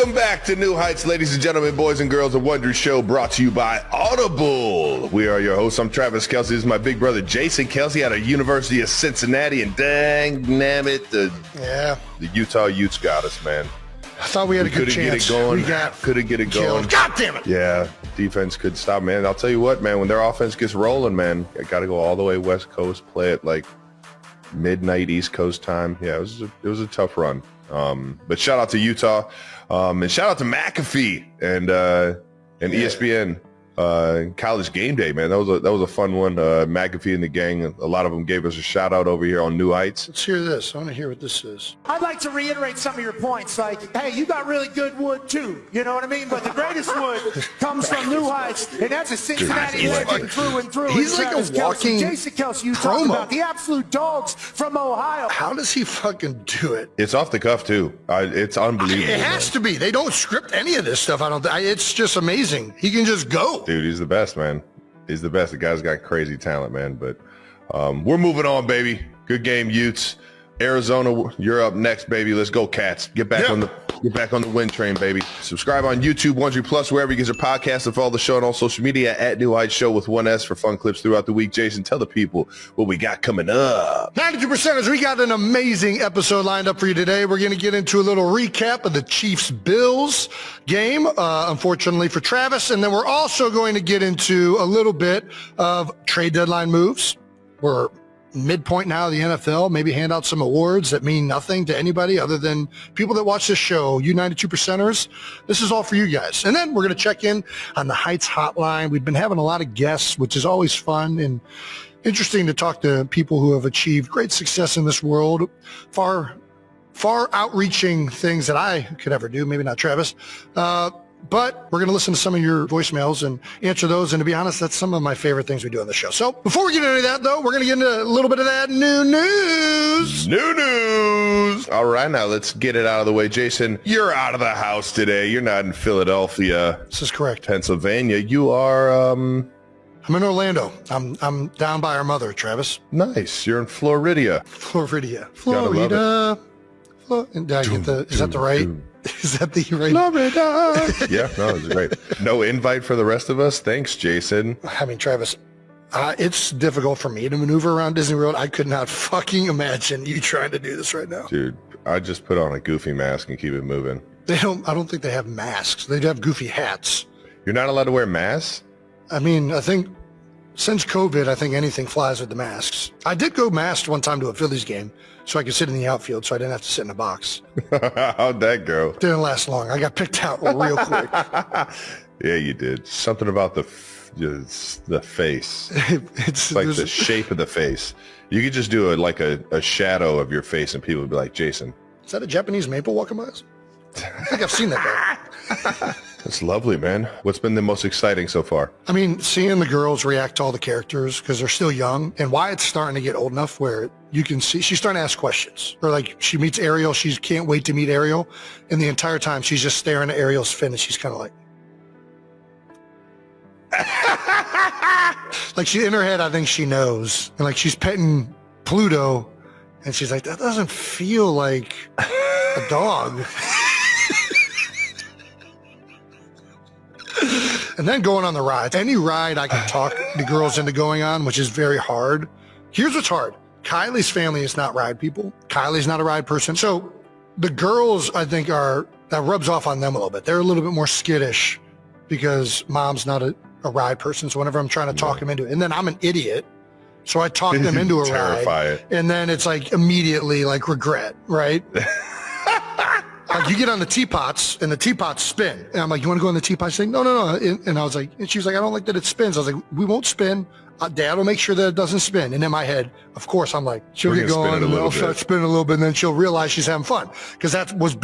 Welcome back to New Heights, ladies and gentlemen, boys and girls, a Wonder Show brought to you by Audible. We are your hosts. I'm Travis Kelce. This is my big brother, Jason Kelce, out of University of Cincinnati. And dang, damn it, the Utah Utes got us, man. I thought we had a good chance. Couldn't get it going. God damn it. Yeah, defense could stop, man. I'll tell you what, man, when their offense gets rolling, man, I got to go all the way West Coast, play it like midnight East Coast time. Yeah, it was a tough run. But shout out to Utah, and shout out to McAfee and ESPN, College Game Day, man. That was a fun one. McAfee and the gang, a lot of them gave us a shout out over here on New Heights. Let's hear this. I want to hear what this is. I'd like to reiterate some of your points, like, hey, you got really good wood too, you know what I mean? But the greatest wood comes from New Heights, and that's a Cincinnati legend through and through. He's like a walking Jason Kelce, you talk about the absolute dogs from Ohio. How does he fucking do it? It's off the cuff too. It's unbelievable. It has to be. They don't script any of this stuff. It's just amazing. He can just go. Dude, he's the best, man. He's the best. The guy's got crazy talent, man. But we're moving on, baby. Good game, Utes. Arizona, you're up next, baby. Let's go, Cats. Get back on the win train, baby. Subscribe on YouTube, Wondery Plus, wherever you get your podcasts, and follow the show on all social media at New Heights Show with 1S for fun clips throughout the week. Jason, tell the people what we got coming up. 92%ers, we got an amazing episode lined up for you today. We're going to get into a little recap of the Chiefs-Bills game, unfortunately for Travis. And then we're also going to get into a little bit of trade deadline moves. We're midpoint now of the NFL, maybe hand out some awards that mean nothing to anybody other than people that watch this show. You 92%ers, this is all for you guys. And then we're going to check in on the Heights hotline. We've been having a lot of guests, which is always fun and interesting to talk to people who have achieved great success in this world, far outreaching things that I could ever do, maybe not Travis. But we're going to listen to some of your voicemails and answer those. And to be honest, that's some of my favorite things we do on the show. So before we get into that, though, we're going to get into a little bit of that new news. All right, now let's get it out of the way. Jason, you're out of the house today. You're not in Philadelphia. This is correct. Pennsylvania. You are, I'm in Orlando. I'm down by our mother, Travis. Nice. You're in Florida. Florida. Did I get is that the right? Is that the right? Florida. Yeah, no, it's great. No invite for the rest of us. Thanks, Jason. I mean, Travis, it's difficult for me to maneuver around Disney World. I could not fucking imagine you trying to do this right now. Dude, I just put on a goofy mask and keep it moving. I don't think they have masks. They have goofy hats. You're not allowed to wear masks? I mean, I think since COVID, I think anything flies with the masks. I did go masked one time to a Phillies game so I could sit in the outfield so I didn't have to sit in a box. How'd that go? Didn't last long. I got picked out real quick. Yeah, you did. Something about the face. It's like the shape of the face. You could just do a shadow of your face and people would be like, Jason. Is that a Japanese maple walking by us? I think I've seen that guy. That's lovely, man. What's been the most exciting so far? I mean, seeing the girls react to all the characters because they're still young, and Wyatt's starting to get old enough where you can see she's starting to ask questions. Or like she meets Ariel, she can't wait to meet Ariel, and the entire time she's just staring at Ariel's fin, and she's kind of like, like she in her head, I think she knows, and like she's petting Pluto, and she's like, that doesn't feel like a dog. And then going on the rides. Any ride I can talk the girls into going on, which is very hard. Here's what's hard. Kylie's family is not ride people. Kylie's not a ride person. So the girls, I think, that rubs off on them a little bit. They're a little bit more skittish because mom's not a ride person. So whenever I'm trying to talk them into it, and then I'm an idiot. So I talk them into a ride. And then it's like immediately like regret, right? Like you get on the teapots and the teapots spin. And I'm like, you want to go on the teapot? She's like, no. And I was like, and she was like, I don't like that it spins. I was like, we won't spin. Dad will make sure that it doesn't spin. And in my head, of course, I'm like, she'll get going and I'll start spinning a little bit. And then she'll realize she's having fun. Because that was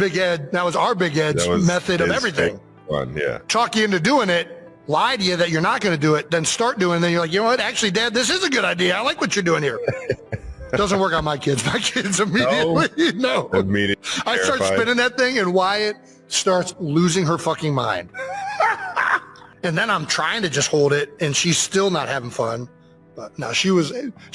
our Big Ed's method of everything. Fun, yeah. Talk you into doing it, lie to you that you're not going to do it, then start doing it. And then you're like, you know what? Actually, Dad, this is a good idea. I like what you're doing here. Doesn't work on my kids. My kids immediately, no. I start spinning that thing and Wyatt starts losing her fucking mind. And then I'm trying to just hold it and she's still not having fun. But no, she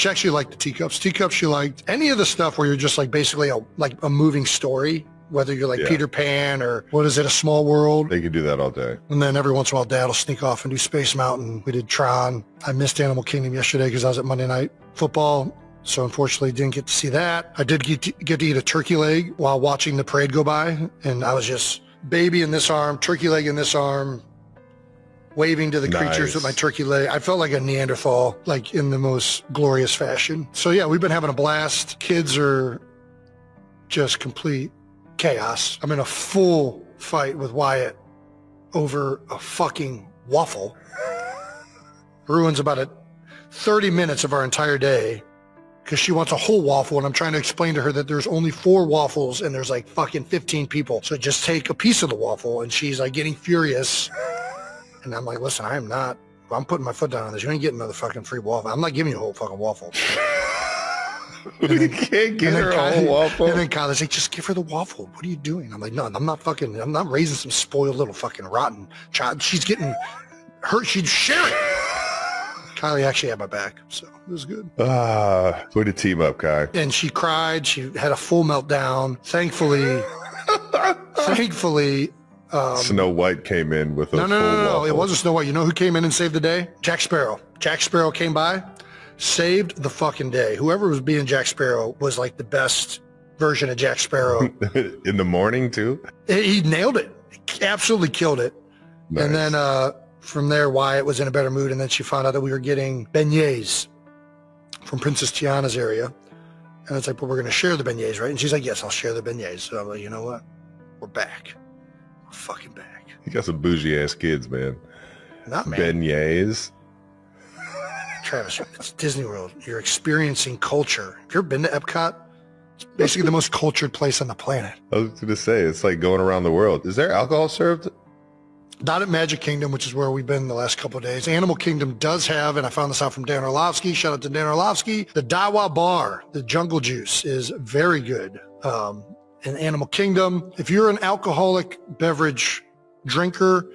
actually liked the teacups. Teacups she liked. Any of the stuff where you're just like basically a moving story whether you're like Peter Pan or what is it, A Small World. They could do that all day. And then every once in a while, Dad will sneak off and do Space Mountain. We did Tron. I missed Animal Kingdom yesterday because I was at Monday Night Football. So unfortunately, didn't get to see that. I did get to eat a turkey leg while watching the parade go by. And I was just baby in this arm, turkey leg in this arm, waving to the creatures with my turkey leg. I felt like a Neanderthal, like in the most glorious fashion. So yeah, we've been having a blast. Kids are just complete chaos. I'm in a full fight with Wyatt over a fucking waffle. Ruins about 30 minutes of our entire day because she wants a whole waffle, and I'm trying to explain to her that there's only 4 waffles and there's like fucking 15 people. So just take a piece of the waffle, and she's like getting furious. And I'm like, listen, I'm putting my foot down on this. You ain't getting another fucking free waffle. I'm not giving you a whole fucking waffle. You can't give her a whole waffle. And then Kyle's like, just give her the waffle. What are you doing? I'm like, no, I'm not raising some spoiled little fucking rotten child. She's getting hurt. She'd share it. Kylie actually had my back, so it was good. Way to team up, Kai. And she cried. She had a full meltdown. Thankfully, Snow White came in with a full waffle. It wasn't Snow White. You know who came in and saved the day? Jack Sparrow. Jack Sparrow came by, saved the fucking day. Whoever was being Jack Sparrow was like the best version of Jack Sparrow. In the morning, too? He nailed it. He absolutely killed it. Nice. And then from there, Wyatt was in a better mood, and then she found out that we were getting beignets from Princess Tiana's area. And it's like, but we're going to share the beignets, right? And she's like, yes, I'll share the beignets. So I'm like, you know what? We're back. We're fucking back. You got some bougie-ass kids, man. Not man. Beignets. Travis, it's Disney World. You're experiencing culture. Have you ever been to Epcot? It's basically the most cultured place on the planet. I was going to say, it's like going around the world. Is there alcohol served? Not at Magic Kingdom, which is where we've been the last couple of days. Animal Kingdom does have, and I found this out from Dan Orlovsky. Shout out to Dan Orlovsky. The Dawa Bar, the Jungle Juice, is very good. In Animal Kingdom, if you're an alcoholic beverage drinker,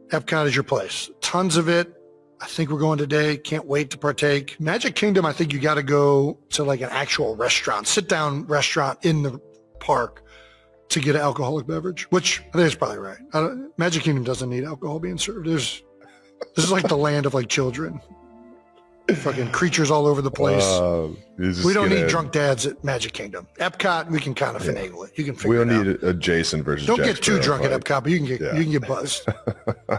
Epcot is your place. Tons of it. I think we're going today. Can't wait to partake. Magic Kingdom, I think you got to go to like an actual restaurant, sit-down restaurant in the park to get an alcoholic beverage, which I think is probably right. Magic Kingdom doesn't need alcohol being served. This is like the land of like children. Fucking creatures all over the place. We don't need drunk dads at Magic Kingdom. Epcot, we can kind of finagle it. You can figure it out. We don't need a Jason versus Don't Jack get too Sparrow drunk at Epcot, but you can get buzzed.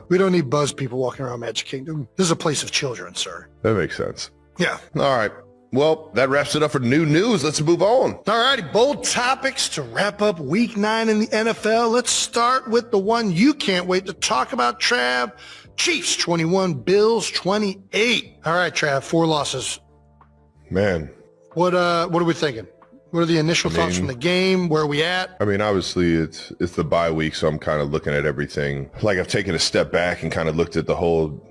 We don't need buzzed people walking around Magic Kingdom. This is a place of children, sir. That makes sense. Yeah. All right. Well, that wraps it up for new news. Let's move on. All righty, bold topics to wrap up Week 9 in the NFL. Let's start with the one you can't wait to talk about, Trav. Chiefs 21, Bills 28. All right, Trav, 4 losses. Man. What are we thinking? What are the initial thoughts from the game? Where are we at? I mean, obviously, it's the bye week, so I'm kind of looking at everything. Like I've taken a step back and kind of looked at the whole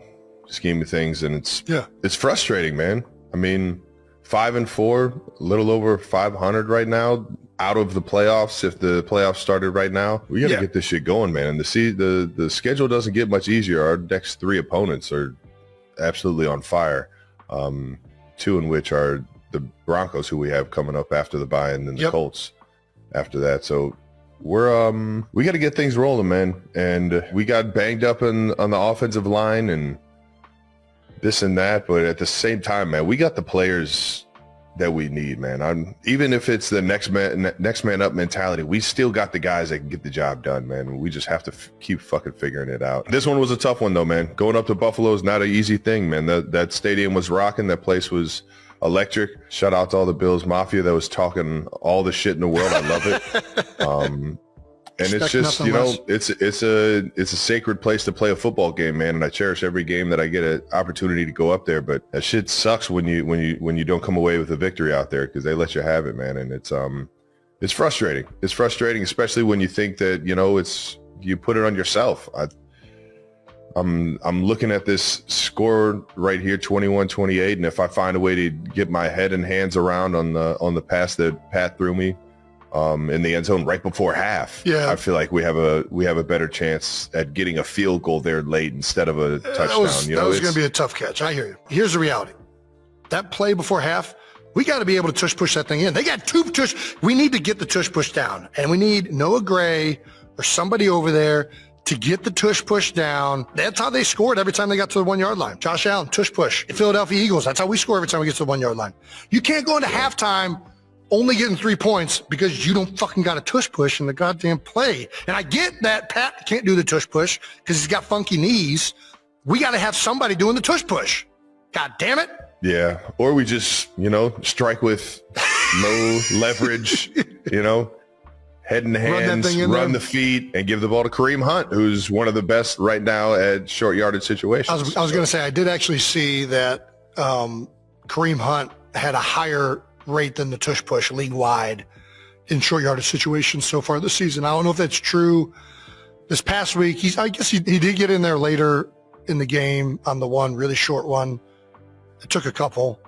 scheme of things, and it's frustrating, man. I mean, 5-4, a little over 500 right now, out of the playoffs. If the playoffs started right now, we got to get this shit going, man. And the schedule doesn't get much easier. Our next 3 opponents are absolutely on fire. 2 in which are the Broncos, who we have coming up after the bye, and then the Colts after that. So we got to get things rolling, man. And we got banged up on the offensive line and this and that, but at the same time, man, we got the players that we need, man. Even if it's the next man up mentality, we still got the guys that can get the job done, man. We just have to keep fucking figuring it out. This one was a tough one, though, man. Going up to Buffalo is not an easy thing, man. That stadium was rocking. That place was electric. Shout out to all the Bills Mafia that was talking all the shit in the world. I love it. And it's just, you know, it's a sacred place to play a football game, man. And I cherish every game that I get an opportunity to go up there. But that shit sucks when you don't come away with a victory out there, because they let you have it, man. And it's frustrating. It's frustrating, especially when you think that, you know, you put it on yourself. I'm looking at this score right here, 21-28, and if I find a way to get my head and hands around on the pass that Pat threw me in the end zone right before half, I feel like we have a better chance at getting a field goal there late instead of a touchdown. That was going to be a tough catch. I hear you. Here's the reality. That play before half, We got to be able to tush push that thing in. They got 2 tush. We need to get the tush push down. And we need Noah Gray or somebody over there to get the tush push down. That's how they scored every time they got to the 1 yard line. Josh Allen, tush push. Philadelphia Eagles, that's how we score every time we get to the 1 yard line. You can't go into halftime only getting 3 points because you don't fucking got a tush push in the goddamn play. And I get that Pat can't do the tush push because he's got funky knees. We got to have somebody doing the tush push. God damn it. Yeah. Or we just, strike with low leverage, head in the hands, run the feet, and give the ball to Kareem Hunt, who's one of the best right now at short yardage situations. I was going to say, I did actually see that Kareem Hunt had a higher rate than the tush push league-wide in short yardage situations so far this season. I don't know if that's true. This past week, I guess he did get in there later in the game on the one really short one. It took a couple,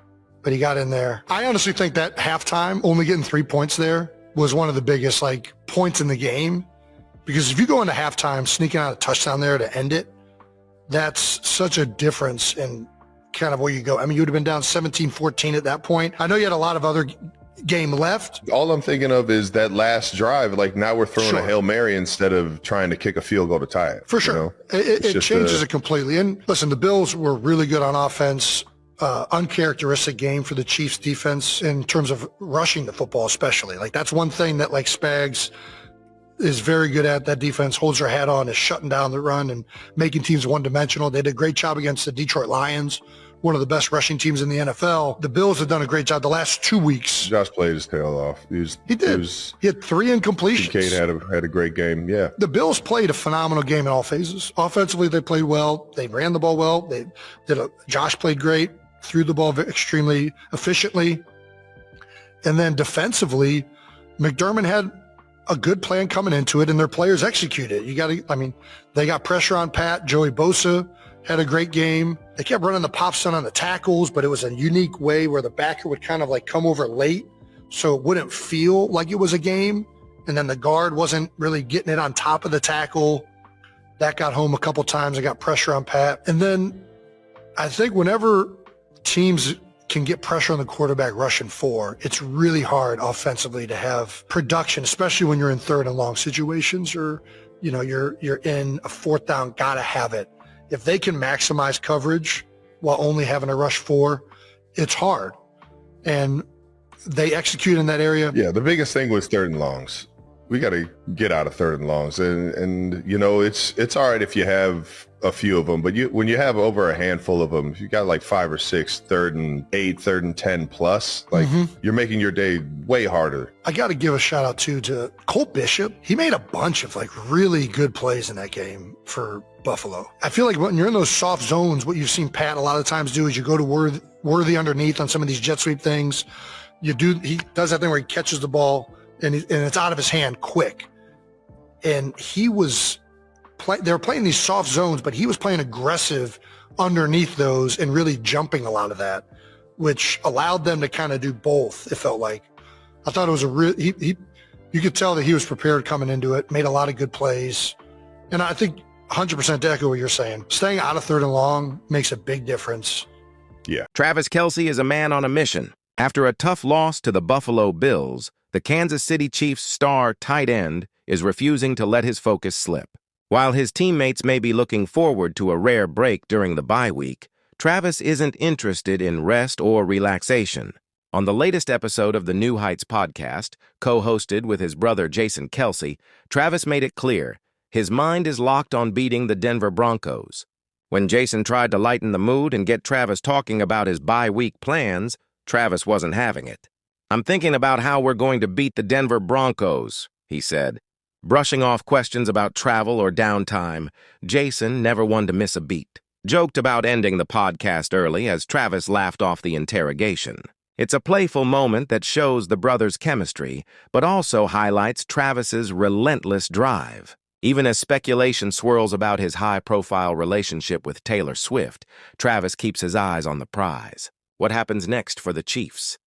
but he got in there. I honestly think that halftime, only getting 3 points there, was one of the biggest points in the game, because if you go into halftime sneaking out a touchdown there to end it, that's such a difference in kind of where you go. I mean, you would have been down 17-14 at that point. I know you had a lot of other game left. All I'm thinking of is that last drive. Now we're throwing a Hail Mary instead of trying to kick a field goal to tie it. For sure. It changes it completely. And listen, the Bills were really good on offense. Uncharacteristic game for the Chiefs defense in terms of rushing the football, especially. That's one thing that Spags is very good at. That defense holds their hat on, is shutting down the run and making teams one-dimensional. They did a great job against the Detroit Lions, one of the best rushing teams in the NFL. The Bills have done a great job the last 2 weeks. Josh played his tail off. He did. He had 3 incompletions. Kincaid had a great game, yeah. The Bills played a phenomenal game in all phases. Offensively, they played well. They ran the ball well. Josh played great, threw the ball extremely efficiently. And then defensively, McDermott had a good plan coming into it, and their players executed. They got pressure on Pat. Joey Bosa had a great game. They kept running the pop stun on the tackles, but it was a unique way where the backer would kind of come over late so it wouldn't feel like it was a game. And then the guard wasn't really getting it on top of the tackle. That got home a couple times. They got pressure on Pat. And then I think whenever teams can get pressure on the quarterback rushing 4, it's really hard offensively to have production, especially when you're in 3rd and long situations, or you're in a 4th down, gotta have it. If they can maximize coverage while only having to rush 4, it's hard. And they execute in that area. Yeah, the biggest thing was 3rd and longs. We got to get out of 3rd and longs, and it's all right if you have a few of them, but when you have over a handful of them, if you got 5 or 6 3rd and 8, 3rd and 10 plus, you're making your day way harder. I got to give a shout out too to Colt Bishop. He made a bunch of really good plays in that game for Buffalo. I feel like when you're in those soft zones, what you've seen Pat a lot of times do is you go to Worthy underneath on some of these jet sweep things. He does that thing where he catches the ball and it's out of his hand quick. And they were playing these soft zones, but he was playing aggressive underneath those and really jumping a lot of that, which allowed them to kind of do both. It felt like. I thought it was you could tell that he was prepared coming into it, made a lot of good plays. And I think 100% to echo what you're saying. Staying out of 3rd and long makes a big difference. Yeah. Travis Kelce is a man on a mission. After a tough loss to the Buffalo Bills, the Kansas City Chiefs star tight end is refusing to let his focus slip. While his teammates may be looking forward to a rare break during the bye week, Travis isn't interested in rest or relaxation. On the latest episode of the New Heights podcast, co-hosted with his brother Jason Kelce, Travis made it clear his mind is locked on beating the Denver Broncos. When Jason tried to lighten the mood and get Travis talking about his bye week plans, Travis wasn't having it. "I'm thinking about how we're going to beat the Denver Broncos," he said. Brushing off questions about travel or downtime, Jason, never one to miss a beat, joked about ending the podcast early as Travis laughed off the interrogation. It's a playful moment that shows the brothers' chemistry, but also highlights Travis's relentless drive. Even as speculation swirls about his high-profile relationship with Taylor Swift, Travis keeps his eyes on the prize. What happens next for the Chiefs?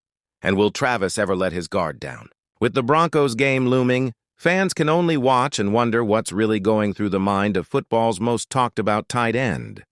And will Travis ever let his guard down? With the Broncos game looming, fans can only watch and wonder what's really going through the mind of football's most talked-about tight end.